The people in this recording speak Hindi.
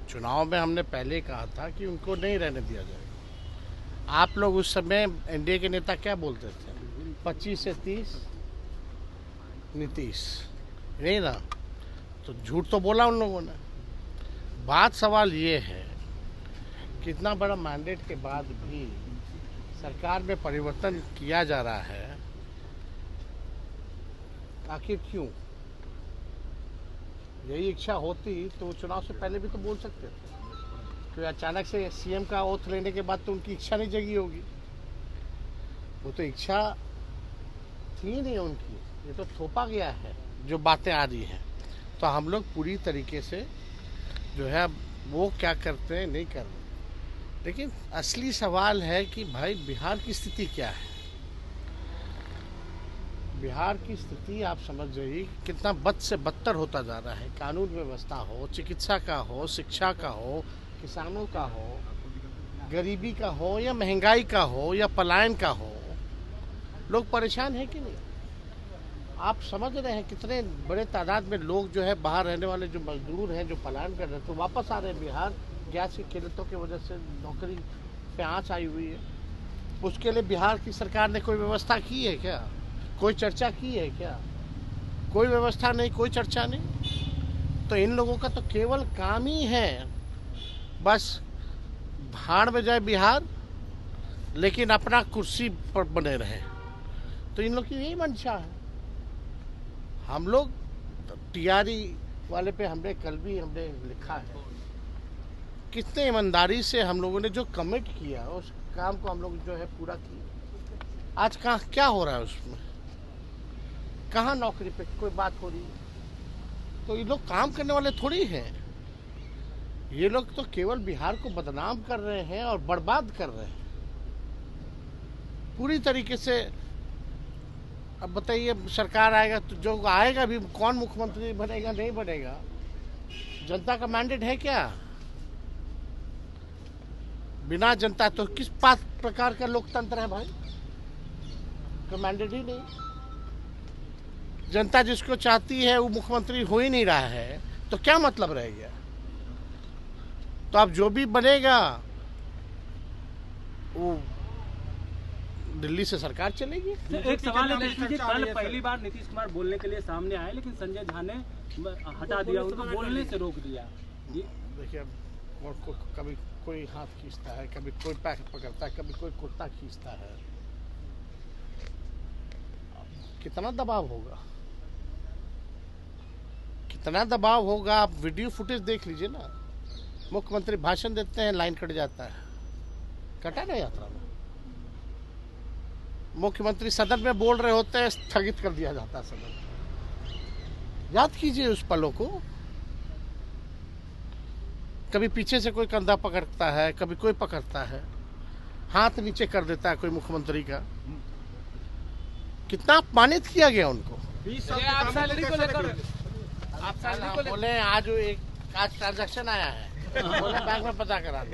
चुनाव में हमने पहले कहा था कि उनको नहीं रहने दिया जाएगा। आप लोग उस समय एनडीए के नेता क्या बोलते थे? 25 से 30 नीतीश, नहीं ना? तो झूठ तो बोला उन लोगों ने। बात सवाल ये है कि इतना बड़ा मैंडेट के बाद भी सरकार में परिवर्तन किया जा रहा है, आखिर क्यों? यही इच्छा होती तो चुनाव से पहले भी तो बोल सकते थे। तो अचानक से सीएम का ओथ लेने के बाद तो उनकी इच्छा नहीं जगी होगी। वो तो इच्छा थी नहीं उनकी, ये तो थोपा गया है जो बातें आ रही हैं। तो हम लोग पूरी तरीके से जो है वो क्या करते हैं नहीं कर रहे। लेकिन असली सवाल है कि भाई बिहार की स्थिति क्या है। बिहार की स्थिति आप समझ रही कितना बद से बदतर होता जा रहा है। कानून व्यवस्था हो, चिकित्सा का हो, शिक्षा का हो, किसानों का हो, गरीबी का हो या महंगाई का हो या पलायन का हो, लोग परेशान हैं कि नहीं? आप समझ रहे हैं कितने बड़े तादाद में लोग जो है बाहर रहने वाले जो मजदूर हैं, जो पलायन कर रहे थे, तो वापस आ रहे हैं बिहार। गैस की किल्लतों की वजह से नौकरी पे आँच आई हुई है। उसके लिए बिहार की सरकार ने कोई व्यवस्था की है क्या? कोई चर्चा की है क्या? कोई व्यवस्था नहीं, कोई चर्चा नहीं। तो इन लोगों का तो केवल काम ही है बस भाड़ में जाए बिहार, लेकिन अपना कुर्सी पर बने रहे। तो इन लोग की यही मंशा है। हम लोग टीआरई वाले पे हमने कल भी लिखा है, कितने ईमानदारी से हम लोगों ने जो कमिट किया उस काम को हम लोग जो है पूरा किया। आज कहाँ क्या हो रहा है उसमें? कहाँ नौकरी पे कोई बात हो रही है? तो ये लोग काम करने वाले थोड़ी हैं। ये लोग तो केवल बिहार को बदनाम कर रहे हैं और बर्बाद कर रहे हैं पूरी तरीके से। अब बताइए, सरकार आएगा तो जो आएगा भी कौन मुख्यमंत्री बनेगा? नहीं बनेगा। जनता का मैंडेट है क्या? बिना जनता तो किस प्रकार का लोकतंत्र है भाई? तो मैंडेट ही नहीं। जनता जिसको चाहती है वो मुख्यमंत्री हो ही नहीं रहा है, तो क्या मतलब रह गया? तो अब जो भी बनेगा वो दिल्ली से सरकार चलेगी। एक सवाल है, कल पहली बार नीतीश कुमार बोलने के लिए सामने आए, लेकिन संजय झा ने हटा दिया, उनको बोलने से रोक दिया। देखिए, कभी कोई हाथ खींचता है, कभी कोई पैर पकड़ता है, कभी कोई कुर्ता खींचता है। कितना दबाव होगा, कितना दबाव होगा? आप वीडियो फुटेज देख लीजिए ना। मुख्यमंत्री भाषण देते हैं, लाइन कट जाता है। कटा ना यात्रा में? मुख्यमंत्री सदन में बोल रहे होते हैं, स्थगित कर दिया जाता है सदन। याद कीजिए उस पलों को। कभी पीछे से कोई कंधा पकड़ता है, कभी कोई पकड़ता है, हाथ नीचे कर देता है कोई मुख्यमंत्री का। कितना अपमानित किया गया उनको। आप सैलरी को लेकर बोले आज एक ट्रांजैक्शन आया है, बोले बैंक में पता करा दो।